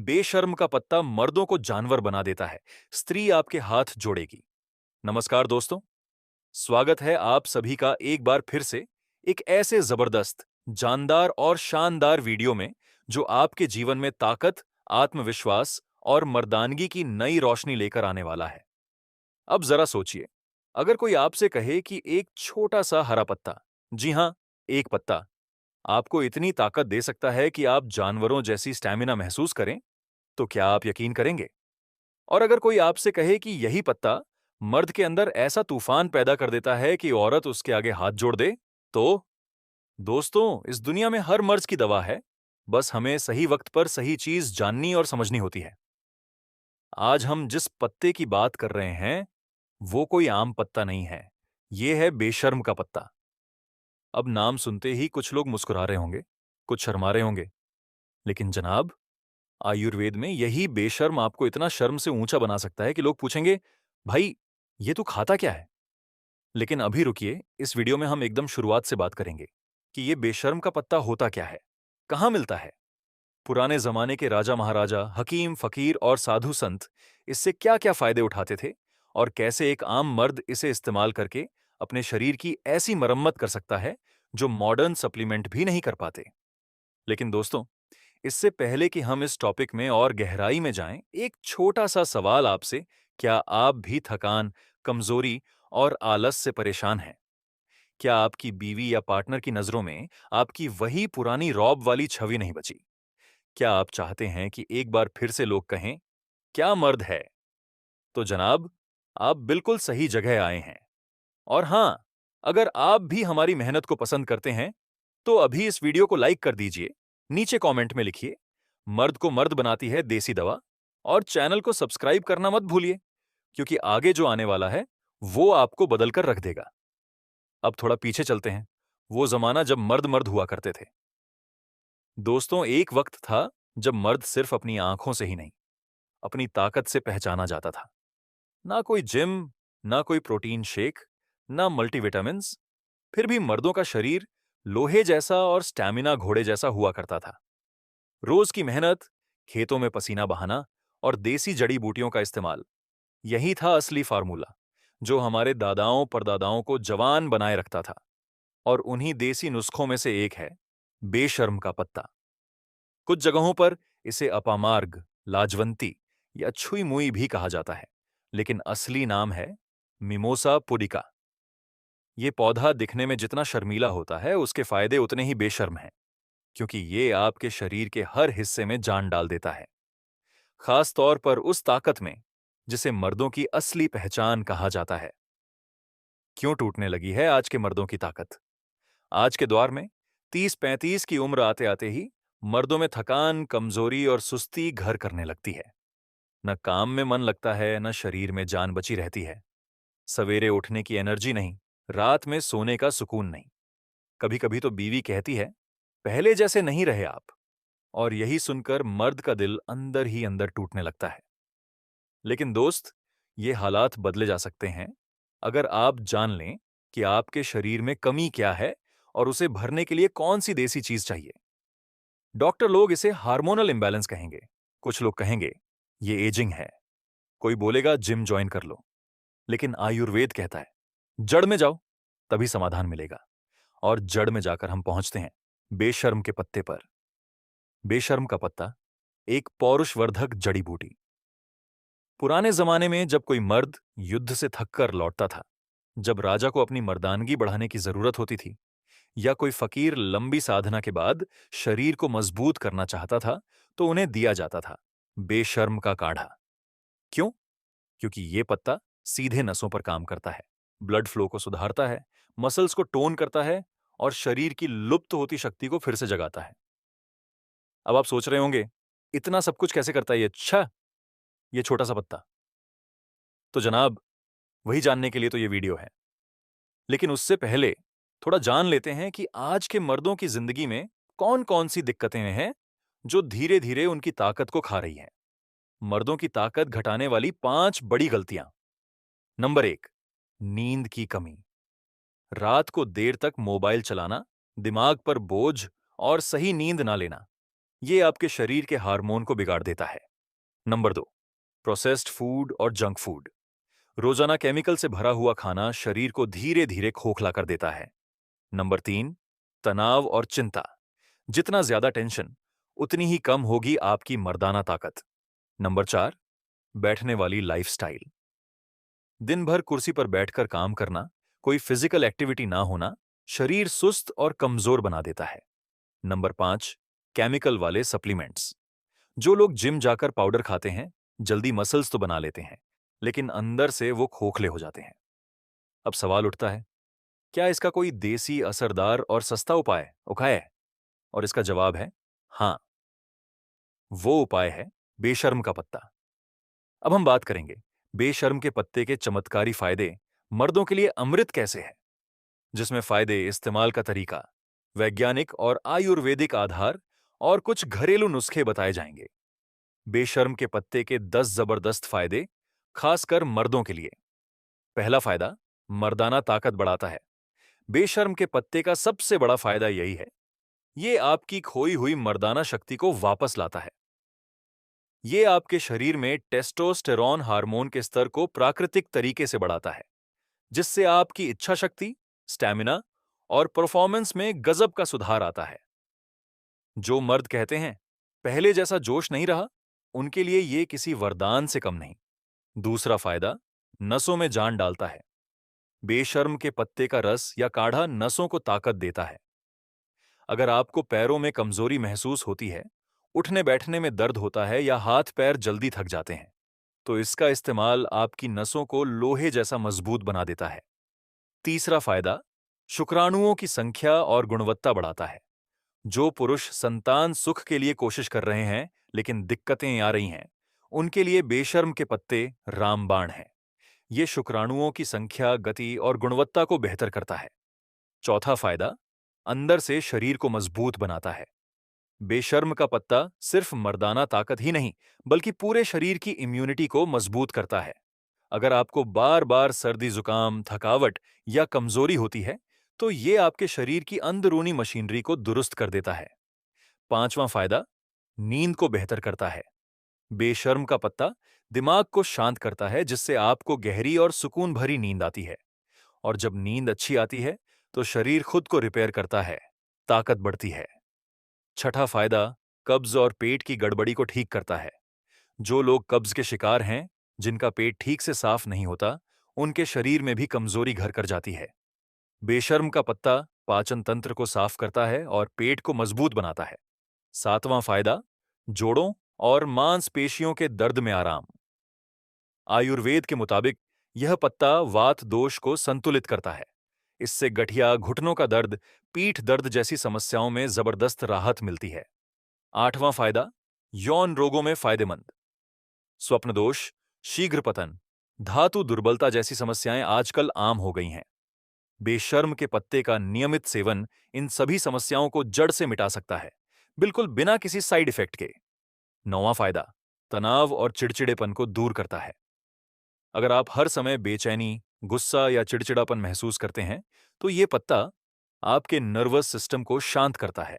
बेशर्म का पत्ता मर्दों को जानवर बना देता है। स्त्री आपके हाथ जोड़ेगी। नमस्कार दोस्तों, स्वागत है आप सभी का एक बार फिर से एक ऐसे जबरदस्त, जानदार और शानदार वीडियो में जो आपके जीवन में ताकत, आत्मविश्वास और मर्दानगी की नई रोशनी लेकर आने वाला है। अब जरा सोचिए, अगर कोई आपसे कहे कि एक छोटा सा हरा पत्ता, जी हां, एक पत्ता, आपको इतनी ताकत दे सकता है कि आप जानवरों जैसी स्टैमिना महसूस करें, तो क्या आप यकीन करेंगे? और अगर कोई आपसे कहे कि यही पत्ता मर्द के अंदर ऐसा तूफान पैदा कर देता है कि औरत उसके आगे हाथ जोड़ दे, तो दोस्तों, इस दुनिया में हर मर्ज की दवा है। बस हमें सही वक्त पर सही चीज जाननी और समझनी होती है। आज हम जिस पत्ते की बात कर रहे हैं, वो कोई आम पत्ता नहीं है। ये है बेशर्म का पत्ता। अब नाम सुनते ही कुछ लोग मुस्कुरा रहे होंगे, कुछ शर्मा रहे होंगे, लेकिन जनाब, आयुर्वेद में यही बेशर्म आपको इतना शर्म से ऊंचा बना सकता है कि लोग पूछेंगे, भाई, ये तू खाता क्या है? लेकिन अभी रुकिए, इस वीडियो में हम एकदम शुरुआत से बात करेंगे कि ये बेशर्म का पत्ता होता क्या है, कहाँ मिलता है, पुराने जमाने के राजा महाराजा, हकीम फकीर और साधु संत इससे क्या क्या फायदे उठाते थे, और कैसे एक आम मर्द इसे इस्तेमाल करके अपने शरीर की ऐसी मरम्मत कर सकता है जो मॉडर्न सप्लीमेंट भी नहीं कर पाते। लेकिन दोस्तों, इससे पहले कि हम इस टॉपिक में और गहराई में जाएं, एक छोटा सा सवाल आपसे, क्या आप भी थकान, कमजोरी और आलस से परेशान हैं? क्या आपकी बीवी या पार्टनर की नजरों में आपकी वही पुरानी रौब वाली छवि नहीं बची? क्या आप चाहते हैं कि एक बार फिर से लोग कहें, क्या मर्द है? तो जनाब, आप बिल्कुल सही जगह आए हैं। और हां, अगर आप भी हमारी मेहनत को पसंद करते हैं, तो अभी इस वीडियो को लाइक कर दीजिए, नीचे कमेंट में लिखिए, मर्द को मर्द बनाती है देसी दवा, और चैनल को सब्सक्राइब करना मत भूलिए, क्योंकि आगे जो आने वाला है, वो आपको बदल कर रख देगा। अब थोड़ा पीछे चलते हैं, वो जमाना जब मर्द मर्द हुआ करते थे। दोस्तों, एक वक्त था जब मर्द सिर्फ अपनी आंखों से ही नहीं, अपनी ताकत से पहचाना जाता था। ना कोई जिम, ना कोई प्रोटीन शेक, ना मल्टीविटामिन्स, फिर भी मर्दों का शरीर लोहे जैसा और स्टैमिना घोड़े जैसा हुआ करता था। रोज की मेहनत, खेतों में पसीना बहाना और देसी जड़ी बूटियों का इस्तेमाल, यही था असली फार्मूला जो हमारे दादाओं परदादाओं को जवान बनाए रखता था। और उन्हीं देसी नुस्खों में से एक है बेशर्म का पत्ता। कुछ जगहों पर इसे अपामार्ग, लाजवंती या छुई मुई भी कहा जाता है, लेकिन असली नाम है मिमोसा पुडिका। ये पौधा दिखने में जितना शर्मीला होता है, उसके फायदे उतने ही बेशर्म हैं, क्योंकि ये आपके शरीर के हर हिस्से में जान डाल देता है, खास तौर पर उस ताकत में जिसे मर्दों की असली पहचान कहा जाता है। क्यों टूटने लगी है आज के मर्दों की ताकत? आज के दौर में 30-35 की उम्र आते आते ही मर्दों में थकान, कमजोरी और सुस्ती घर करने लगती है। न काम में मन लगता है, न शरीर में जान बची रहती है। सवेरे उठने की एनर्जी नहीं, रात में सोने का सुकून नहीं। कभी कभी तो बीवी कहती है, पहले जैसे नहीं रहे आप। और यही सुनकर मर्द का दिल अंदर ही अंदर टूटने लगता है। लेकिन दोस्त, ये हालात बदले जा सकते हैं अगर आप जान लें कि आपके शरीर में कमी क्या है और उसे भरने के लिए कौन सी देसी चीज चाहिए। डॉक्टर लोग इसे हार्मोनल इंबैलेंस कहेंगे, कुछ लोग कहेंगे ये एजिंग है, कोई बोलेगा जिम ज्वाइन कर लो। लेकिन आयुर्वेद कहता है, जड़ में जाओ, तभी समाधान मिलेगा। और जड़ में जाकर हम पहुंचते हैं बेशर्म के पत्ते पर। बेशर्म का पत्ता एक पौरुषवर्धक जड़ी बूटी। पुराने जमाने में जब कोई मर्द युद्ध से थककर लौटता था, जब राजा को अपनी मर्दानगी बढ़ाने की जरूरत होती थी, या कोई फकीर लंबी साधना के बाद शरीर को मजबूत करना चाहता था, तो उन्हें दिया जाता था बेशर्म का काढ़ा। क्यों? क्योंकि ये पत्ता सीधे नसों पर काम करता है, ब्लड फ्लो को सुधारता है, मसल्स को टोन करता है और शरीर की लुप्त होती शक्ति को फिर से जगाता है। अब आप सोच रहे होंगे, इतना सब कुछ कैसे करता है ये? अच्छा, ये छोटा सा पत्ता। तो जनाब, वही जानने के लिए तो ये वीडियो है। लेकिन उससे पहले थोड़ा जान लेते हैं कि आज के मर्दों की जिंदगी में कौन कौन सी दिक्कतें हैं जो धीरे धीरे उनकी ताकत को खा रही हैं। मर्दों की ताकत घटाने वाली 5 बड़ी गलतियां। नंबर 1, नींद की कमी। रात को देर तक मोबाइल चलाना, दिमाग पर बोझ और सही नींद ना लेना, ये आपके शरीर के हार्मोन को बिगाड़ देता है। नंबर 2, प्रोसेस्ड फूड और जंक फूड। रोजाना केमिकल से भरा हुआ खाना शरीर को धीरे धीरे खोखला कर देता है। नंबर 3, तनाव और चिंता। जितना ज्यादा टेंशन, उतनी ही कम होगी आपकी मर्दाना ताकत। नंबर 4, बैठने वाली लाइफस्टाइल। दिन भर कुर्सी पर बैठकर काम करना, कोई फिजिकल एक्टिविटी ना होना, शरीर सुस्त और कमजोर बना देता है। नंबर 5, केमिकल वाले सप्लीमेंट्स। जो लोग जिम जाकर पाउडर खाते हैं, जल्दी मसल्स तो बना लेते हैं, लेकिन अंदर से वो खोखले हो जाते हैं। अब सवाल उठता है, क्या इसका कोई देसी असरदार और सस्ता उपाय है? और इसका जवाब है हाँ, वो उपाय है बेशर्म का पत्ता। अब हम बात करेंगे बेशर्म के पत्ते के चमत्कारी फायदे, मर्दों के लिए अमृत कैसे है, जिसमें फायदे, इस्तेमाल का तरीका, वैज्ञानिक और आयुर्वेदिक आधार और कुछ घरेलू नुस्खे बताए जाएंगे। बेशर्म के पत्ते के 10 जबरदस्त फायदे, खासकर मर्दों के लिए। पहला फायदा, मर्दाना ताकत बढ़ाता है। बेशर्म के पत्ते का सबसे बड़ा फायदा यही है, ये आपकी खोई हुई मर्दाना शक्ति को वापस लाता है। ये आपके शरीर में टेस्टोस्टेरॉन हार्मोन के स्तर को प्राकृतिक तरीके से बढ़ाता है, जिससे आपकी इच्छा शक्ति, स्टैमिना और परफॉर्मेंस में गजब का सुधार आता है। जो मर्द कहते हैं पहले जैसा जोश नहीं रहा, उनके लिए ये किसी वरदान से कम नहीं। दूसरा फायदा, नसों में जान डालता है। बेशर्म के पत्ते का रस या काढ़ा नसों को ताकत देता है। अगर आपको पैरों में कमजोरी महसूस होती है, उठने बैठने में दर्द होता है या हाथ पैर जल्दी थक जाते हैं, तो इसका इस्तेमाल आपकी नसों को लोहे जैसा मजबूत बना देता है। तीसरा फायदा, शुक्राणुओं की संख्या और गुणवत्ता बढ़ाता है। जो पुरुष संतान सुख के लिए कोशिश कर रहे हैं लेकिन दिक्कतें आ रही हैं, उनके लिए बेशर्म के पत्ते रामबाण हैं। ये शुक्राणुओं की संख्या, गति और गुणवत्ता को बेहतर करता है। चौथा फायदा, अंदर से शरीर को मजबूत बनाता है। बेशर्म का पत्ता सिर्फ मर्दाना ताकत ही नहीं, बल्कि पूरे शरीर की इम्यूनिटी को मजबूत करता है। अगर आपको बार बार सर्दी, जुकाम, थकावट या कमजोरी होती है, तो ये आपके शरीर की अंदरूनी मशीनरी को दुरुस्त कर देता है। पांचवां फायदा, नींद को बेहतर करता है। बेशर्म का पत्ता दिमाग को शांत करता है, जिससे आपको गहरी और सुकून भरी नींद आती है। और जब नींद अच्छी आती है, तो शरीर खुद को रिपेयर करता है, ताकत बढ़ती है। छठा फायदा, कब्ज और पेट की गड़बड़ी को ठीक करता है। जो लोग कब्ज के शिकार हैं, जिनका पेट ठीक से साफ नहीं होता, उनके शरीर में भी कमजोरी घर कर जाती है। बेशर्म का पत्ता पाचन तंत्र को साफ करता है और पेट को मजबूत बनाता है। सातवां फायदा, जोड़ों और मांसपेशियों के दर्द में आराम। आयुर्वेद के मुताबिक यह पत्ता वात दोष को संतुलित करता है। इससे गठिया, घुटनों का दर्द, पीठ दर्द जैसी समस्याओं में जबरदस्त राहत मिलती है। आठवां फायदा, यौन रोगों में फायदेमंद। स्वप्न दोष, शीघ्र पतन, धातु दुर्बलता जैसी समस्याएं आजकल आम हो गई हैं। बेशर्म के पत्ते का नियमित सेवन इन सभी समस्याओं को जड़ से मिटा सकता है, बिल्कुल बिना किसी साइड इफेक्ट के। नौवां फायदा, तनाव और चिड़चिड़ेपन को दूर करता है। अगर आप हर समय बेचैनी, गुस्सा या चिड़चिड़ापन महसूस करते हैं, तो ये पत्ता आपके नर्वस सिस्टम को शांत करता है,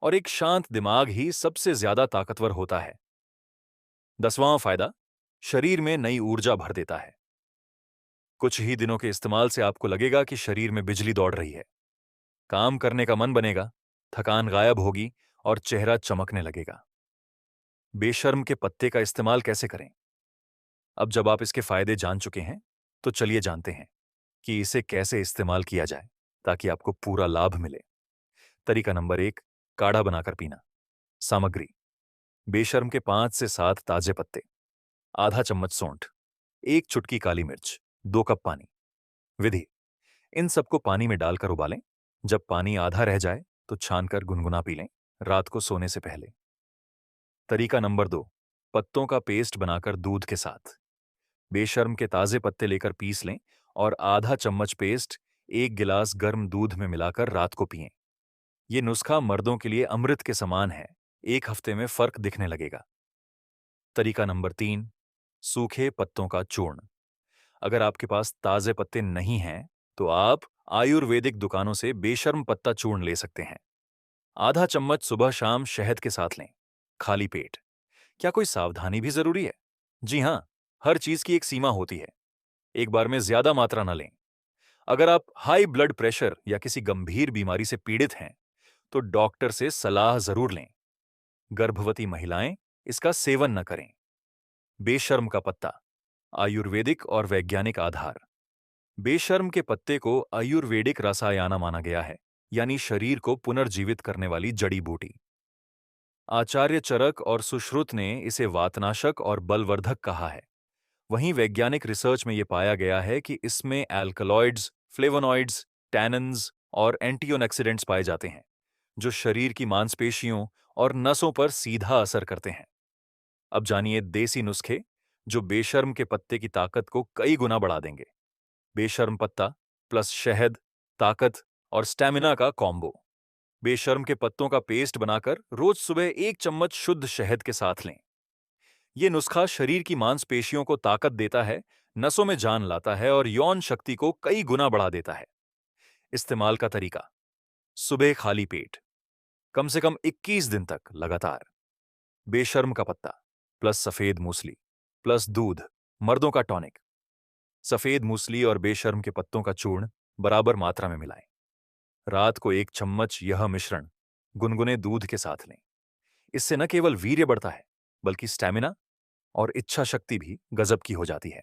और एक शांत दिमाग ही सबसे ज्यादा ताकतवर होता है। 10वां फायदा, शरीर में नई ऊर्जा भर देता है। कुछ ही दिनों के इस्तेमाल से आपको लगेगा कि शरीर में बिजली दौड़ रही है, काम करने का मन बनेगा, थकान गायब होगी और चेहरा चमकने लगेगा। बेशर्म के पत्ते का इस्तेमाल कैसे करें? अब जब आप इसके फायदे जान चुके हैं, तो चलिए जानते हैं कि इसे कैसे इस्तेमाल किया जाए ताकि आपको पूरा लाभ मिले। तरीका नंबर 1, काढ़ा बनाकर पीना। सामग्री, बेशर्म के 5 से 7 ताजे पत्ते, आधा चम्मच सौंठ, 1 चुटकी काली मिर्च, 2 कप पानी। विधि, इन सबको पानी में डालकर उबालें। जब पानी आधा रह जाए तो छानकर गुनगुना पी लें, रात को सोने से पहले। तरीका नंबर 2, पत्तों का पेस्ट बनाकर दूध के साथ। बेशर्म के ताजे पत्ते लेकर पीस लें और आधा चम्मच पेस्ट 1 गिलास गर्म दूध में मिलाकर रात को पिएं। ये नुस्खा मर्दों के लिए अमृत के समान है, 1 हफ्ते में फर्क दिखने लगेगा। तरीका नंबर 3, सूखे पत्तों का चूर्ण। अगर आपके पास ताजे पत्ते नहीं हैं, तो आप आयुर्वेदिक दुकानों से बेशर्म पत्ता चूर्ण ले सकते हैं। आधा चम्मच सुबह शाम शहद के साथ लें, खाली पेट। क्या कोई सावधानी भी जरूरी है? जी हाँ, हर चीज की एक सीमा होती है। एक बार में ज्यादा मात्रा न लें। अगर आप हाई ब्लड प्रेशर या किसी गंभीर बीमारी से पीड़ित हैं, तो डॉक्टर से सलाह जरूर लें। गर्भवती महिलाएं इसका सेवन न करें। बेशर्म का पत्ता, आयुर्वेदिक और वैज्ञानिक आधार। बेशर्म के पत्ते को आयुर्वेदिक रसायना माना गया है, यानी शरीर को पुनर्जीवित करने वाली जड़ी बूटी। आचार्य चरक और सुश्रुत ने इसे वातनाशक और बलवर्धक कहा है। वहीं वैज्ञानिक रिसर्च में यह पाया गया है कि इसमें एल्कलॉइड्स, फ्लेवोनॉइड्स, टैनिन्स और एंटीऑक्सीडेंट्स पाए जाते हैं, जो शरीर की मांसपेशियों और नसों पर सीधा असर करते हैं। अब जानिए देसी नुस्खे जो बेशर्म के पत्ते की ताकत को कई गुना बढ़ा देंगे। बेशर्म पत्ता प्लस शहद, ताकत और स्टैमिना का कॉम्बो। बेशर्म के पत्तों का पेस्ट बनाकर रोज सुबह 1 चम्मच शुद्ध शहद के साथ लें। ये नुस्खा शरीर की मांसपेशियों को ताकत देता है, नसों में जान लाता है और यौन शक्ति को कई गुना बढ़ा देता है। इस्तेमाल का तरीका: सुबह खाली पेट, कम से कम 21 दिन तक लगातार। बेशर्म का पत्ता प्लस सफेद मूसली प्लस दूध, मर्दों का टॉनिक। सफेद मूसली और बेशर्म के पत्तों का चूर्ण बराबर मात्रा में मिलाएं। रात को 1 चम्मच यह मिश्रण गुनगुने दूध के साथ लें। इससे न केवल वीर्य बढ़ता है, बल्कि स्टैमिना और इच्छा शक्ति भी गजब की हो जाती है।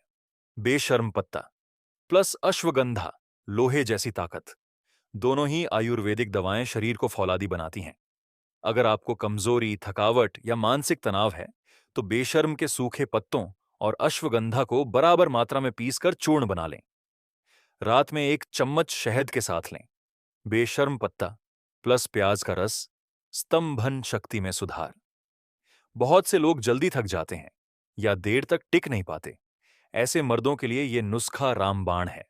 बेशर्म पत्ता प्लस अश्वगंधा, लोहे जैसी ताकत। दोनों ही आयुर्वेदिक दवाएं शरीर को फौलादी बनाती हैं। अगर आपको कमजोरी, थकावट या मानसिक तनाव है, तो बेशर्म के सूखे पत्तों और अश्वगंधा को बराबर मात्रा में पीसकर चूर्ण बना लें। रात में 1 चम्मच शहद के साथ लें। बेशर्म पत्ता प्लस प्याज का रस, स्तंभन शक्ति में सुधार। बहुत से लोग जल्दी थक जाते हैं या देर तक टिक नहीं पाते। ऐसे मर्दों के लिए यह नुस्खा रामबाण है।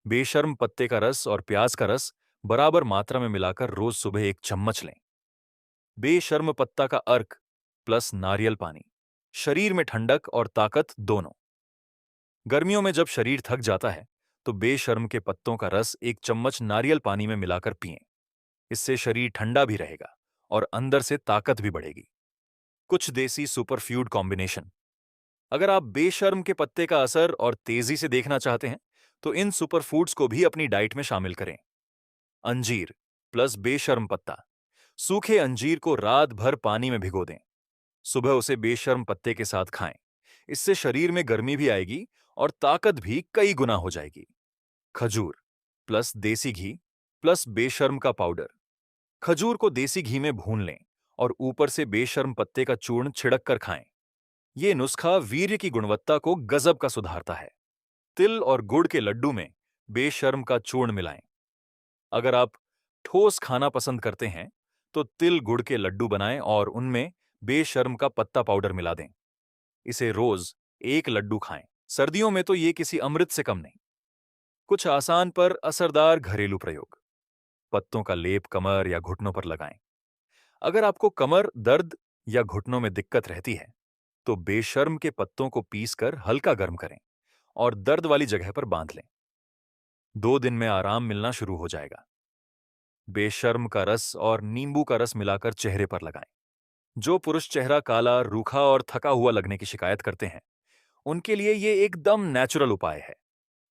बेशर्म पत्ते का रस और प्याज का रस बराबर मात्रा में मिलाकर रोज सुबह 1 चम्मच लें। बेशर्म पत्ता का अर्क प्लस नारियल पानी, शरीर में ठंडक और ताकत दोनों। गर्मियों में जब शरीर थक जाता है, तो बेशर्म के पत्तों का रस 1 चम्मच नारियल पानी में मिलाकर पिएं। इससे शरीर ठंडा भी रहेगा और अंदर से ताकत भी बढ़ेगी। कुछ देसी सुपरफूड कॉम्बिनेशन। अगर आप बेशर्म के पत्ते का असर और तेजी से देखना चाहते हैं, तो इन सुपरफूड्स को भी अपनी डाइट में शामिल करें। अंजीर प्लस बेशर्म पत्ता। सूखे अंजीर को रात भर पानी में भिगो दें। सुबह उसे बेशर्म पत्ते के साथ खाएं। इससे शरीर में गर्मी भी आएगी और ताकत भी कई गुना हो जाएगी। खजूर प्लस देसी घी प्लस बेशर्म का पाउडर। खजूर को देसी घी में भून लें और ऊपर से बेशर्म पत्ते का चूर्ण छिड़क कर खाएं। यह नुस्खा वीर्य की गुणवत्ता को गजब का सुधारता है। तिल और गुड़ के लड्डू में बेशर्म का चूर्ण मिलाएं। अगर आप ठोस खाना पसंद करते हैं, तो तिल गुड़ के लड्डू बनाएं और उनमें बेशर्म का पत्ता पाउडर मिला दें। इसे रोज 1 लड्डू खाएं। सर्दियों में तो ये किसी अमृत से कम नहीं। कुछ आसान पर असरदार घरेलू प्रयोग। पत्तों का लेप कमर या घुटनों पर लगाएं। अगर आपको कमर दर्द या घुटनों में दिक्कत रहती है, तो बेशर्म के पत्तों को पीसकर हल्का गर्म करें और दर्द वाली जगह पर बांध लें। 2 दिन में आराम मिलना शुरू हो जाएगा। बेशर्म का रस और नींबू का रस मिलाकर चेहरे पर लगाएं। जो पुरुष चेहरा काला, रूखा और थका हुआ लगने की शिकायत करते हैं, उनके लिए ये एकदम नेचुरल उपाय है।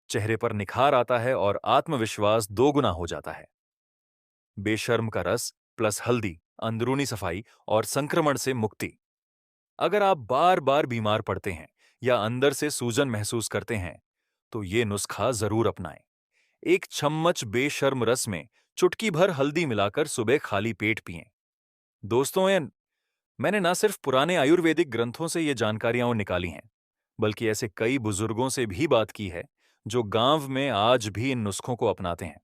चेहरे पर निखार आता है और आत्मविश्वास 2 गुना हो जाता है। बेशर्म का रस प्लस हल्दी, अंदरूनी सफाई और संक्रमण से मुक्ति। अगर आप बार बार बीमार पड़ते हैं या अंदर से सूजन महसूस करते हैं, तो ये नुस्खा जरूर अपनाएं। 1 चम्मच बेशर्म रस में चुटकी भर हल्दी मिलाकर सुबह खाली पेट पिएं। दोस्तों, मैंने ना सिर्फ पुराने आयुर्वेदिक ग्रंथों से ये जानकारियां निकाली हैं, बल्कि ऐसे कई बुजुर्गों से भी बात की है जो गांव में आज भी इन नुस्खों को अपनाते हैं।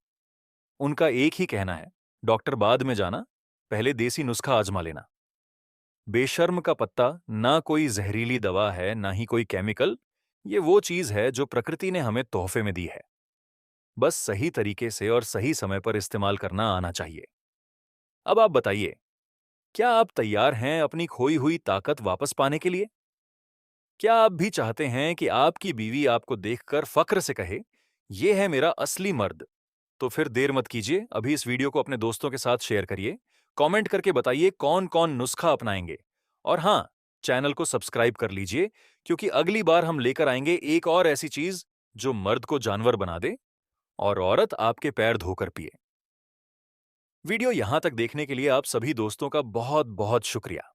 उनका एक ही कहना है, डॉक्टर बाद में जाना, पहले देसी नुस्खा आजमा लेना। बेशर्म का पत्ता ना कोई जहरीली दवा है, ना ही कोई केमिकल। ये वो चीज है जो प्रकृति ने हमें तोहफे में दी है। बस सही तरीके से और सही समय पर इस्तेमाल करना आना चाहिए। अब आप बताइए, क्या आप तैयार हैं अपनी खोई हुई ताकत वापस पाने के लिए? क्या आप भी चाहते हैं कि आपकी बीवी आपको देखकर फक्र से कहे, "यह है मेरा असली मर्द"? तो फिर देर मत कीजिए, अभी इस वीडियो को अपने दोस्तों के साथ शेयर करिए, कमेंट करके बताइए कौन कौन नुस्खा अपनाएंगे। और हाँ, चैनल को सब्सक्राइब कर लीजिए, क्योंकि अगली बार हम लेकर आएंगे एक और ऐसी चीज जो मर्द को जानवर बना दे और औरत आपके पैर धोकर पिए। वीडियो यहां तक देखने के लिए आप सभी दोस्तों का बहुत बहुत शुक्रिया।